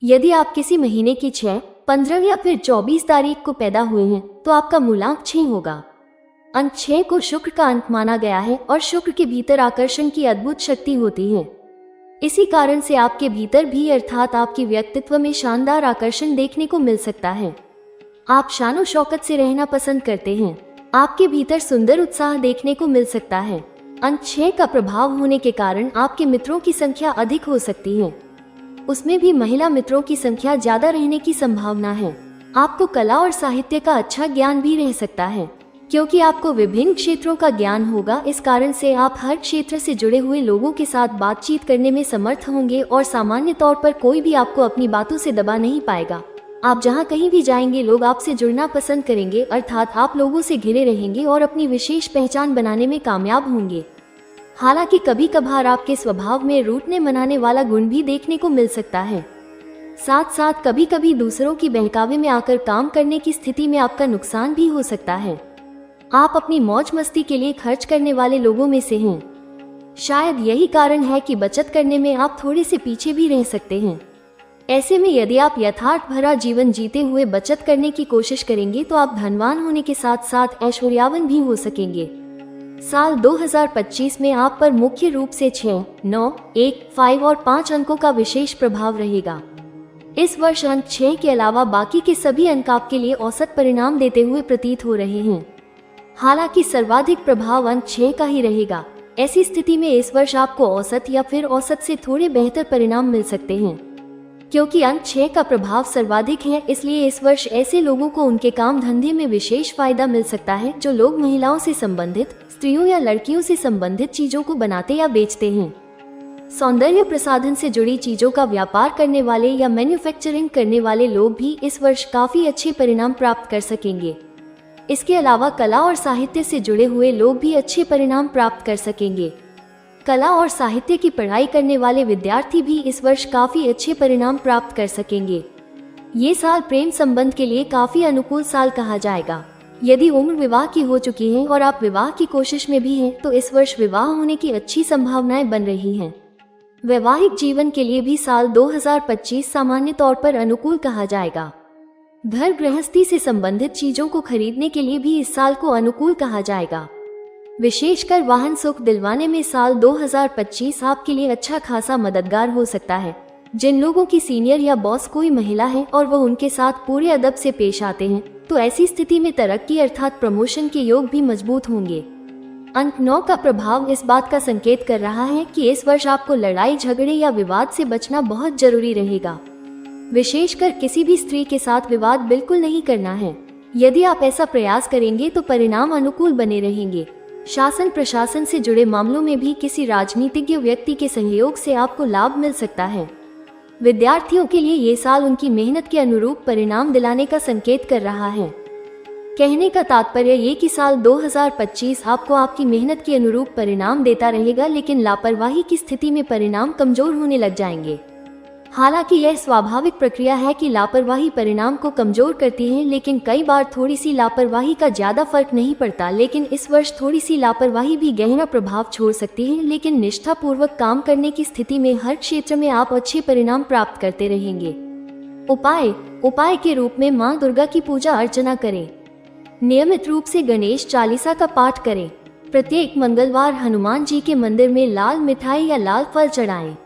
यदि आप किसी महीने की 6, 15 या फिर 24 तारीख को पैदा हुए हैं तो आपका मूलांक 6 होगा। अंक 6 को शुक्र का अंक माना गया है और शुक्र के भीतर आकर्षण की अद्भुत शक्ति होती है। इसी कारण से आपके भीतर भी अर्थात आपके व्यक्तित्व में शानदार आकर्षण देखने को मिल सकता है। आप शानो शौकत से रहना पसंद करते हैं। आपके भीतर सुंदर उत्साह देखने को मिल सकता है। अंक 6 का प्रभाव होने के कारण आपके मित्रों की संख्या अधिक हो सकती है। उसमें भी महिला मित्रों की संख्या ज्यादा रहने की संभावना है। आपको कला और साहित्य का अच्छा ज्ञान भी रह सकता है, क्योंकि आपको विभिन्न क्षेत्रों का ज्ञान होगा। इस कारण से आप हर क्षेत्र से जुड़े हुए लोगों के साथ बातचीत करने में समर्थ होंगे और सामान्य तौर पर कोई भी आपको अपनी बातों से दबा नहीं पाएगा। आप जहां कहीं भी जाएंगे लोग आपसे जुड़ना पसंद करेंगे, अर्थात आप लोगों से घिरे रहेंगे और अपनी विशेष पहचान बनाने में कामयाब होंगे। हालांकि कभी कभार आपके स्वभाव में रूठने मनाने वाला गुण भी देखने को मिल सकता है। साथ साथ कभी कभी दूसरों की बहकावे में आकर काम करने की स्थिति में आपका नुकसान भी हो सकता है। आप अपनी मौज मस्ती के लिए खर्च करने वाले लोगों में से हैं। शायद यही कारण है कि बचत करने में आप थोड़े से पीछे भी रह सकते हैं। ऐसे में यदि आप यथार्थ भरा जीवन जीते हुए बचत करने की कोशिश करेंगे तो आप धनवान होने के साथ साथ ऐश्वर्यावान भी हो सकेंगे। साल 2025 में आप पर मुख्य रूप से 6, 9, 1, 5 और 5 अंकों का विशेष प्रभाव रहेगा। इस वर्ष अंक 6 के अलावा बाकी के सभी अंक आपके लिए औसत परिणाम देते हुए प्रतीत हो रहे हैं। हालांकि सर्वाधिक प्रभाव अंक 6 का ही रहेगा। ऐसी स्थिति में इस वर्ष आपको औसत या फिर औसत से थोड़े बेहतर परिणाम मिल सकते हैं। क्योंकि अंक 6 का प्रभाव सर्वाधिक है, इसलिए इस वर्ष ऐसे लोगों को उनके काम धंधे में विशेष फायदा मिल सकता है जो लोग महिलाओं से संबंधित, स्त्रियों या लड़कियों से संबंधित चीजों को बनाते या बेचते हैं। सौंदर्य प्रसाधन से जुड़ी चीजों का व्यापार करने वाले या मैन्युफैक्चरिंग करने वाले लोग भी इस वर्ष काफी अच्छे परिणाम प्राप्त कर सकेंगे। इसके अलावा कला और साहित्य से जुड़े हुए लोग भी अच्छे परिणाम प्राप्त कर सकेंगे। कला और साहित्य की पढ़ाई करने वाले विद्यार्थी भी इस वर्ष काफी अच्छे परिणाम प्राप्त कर सकेंगे। ये साल प्रेम संबंध के लिए काफी अनुकूल साल कहा जाएगा। यदि उम्र विवाह की हो चुकी है और आप विवाह की कोशिश में भी हैं, तो इस वर्ष विवाह होने की अच्छी संभावनाएं बन रही हैं। वैवाहिक जीवन के लिए भी साल 2025 सामान्य तौर पर अनुकूल कहा जाएगा। घर गृहस्थी से संबंधित चीजों को खरीदने के लिए भी इस साल को अनुकूल कहा जाएगा। विशेषकर वाहन सुख दिलवाने में साल 2025 आपके लिए अच्छा खासा मददगार हो सकता है। जिन लोगों की सीनियर या बॉस कोई महिला है और वह उनके साथ पूरे अदब से पेश आते हैं, तो ऐसी स्थिति में तरक्की अर्थात प्रमोशन के योग भी मजबूत होंगे। अंक 9 का प्रभाव इस बात का संकेत कर रहा है कि इस वर्ष आपको लड़ाई झगड़े या विवाद से बचना बहुत जरूरी रहेगा। विशेषकर किसी भी स्त्री के साथ विवाद बिल्कुल नहीं करना है। यदि आप ऐसा प्रयास करेंगे तो परिणाम अनुकूल बने रहेंगे। शासन प्रशासन से जुड़े मामलों में भी किसी राजनीतिज्ञ व्यक्ति के सहयोग से आपको लाभ मिल सकता है। विद्यार्थियों के लिए ये साल उनकी मेहनत के अनुरूप परिणाम दिलाने का संकेत कर रहा है। कहने का तात्पर्य ये कि साल 2025 आपको आपकी मेहनत के अनुरूप परिणाम देता रहेगा, लेकिन लापरवाही की स्थिति में परिणाम कमजोर होने लग जाएंगे। हालांकि यह स्वाभाविक प्रक्रिया है कि लापरवाही परिणाम को कमजोर करती है, लेकिन कई बार थोड़ी सी लापरवाही का ज्यादा फर्क नहीं पड़ता। लेकिन इस वर्ष थोड़ी सी लापरवाही भी गहरा प्रभाव छोड़ सकती है, लेकिन निष्ठापूर्वक काम करने की स्थिति में हर क्षेत्र में आप अच्छे परिणाम प्राप्त करते रहेंगे। उपाय के रूप में माँ दुर्गा की पूजा अर्चना करें। नियमित रूप से गणेश चालीसा का पाठ करें। प्रत्येक मंगलवार हनुमान जी के मंदिर में लाल मिठाई या लाल फल चढ़ाएं।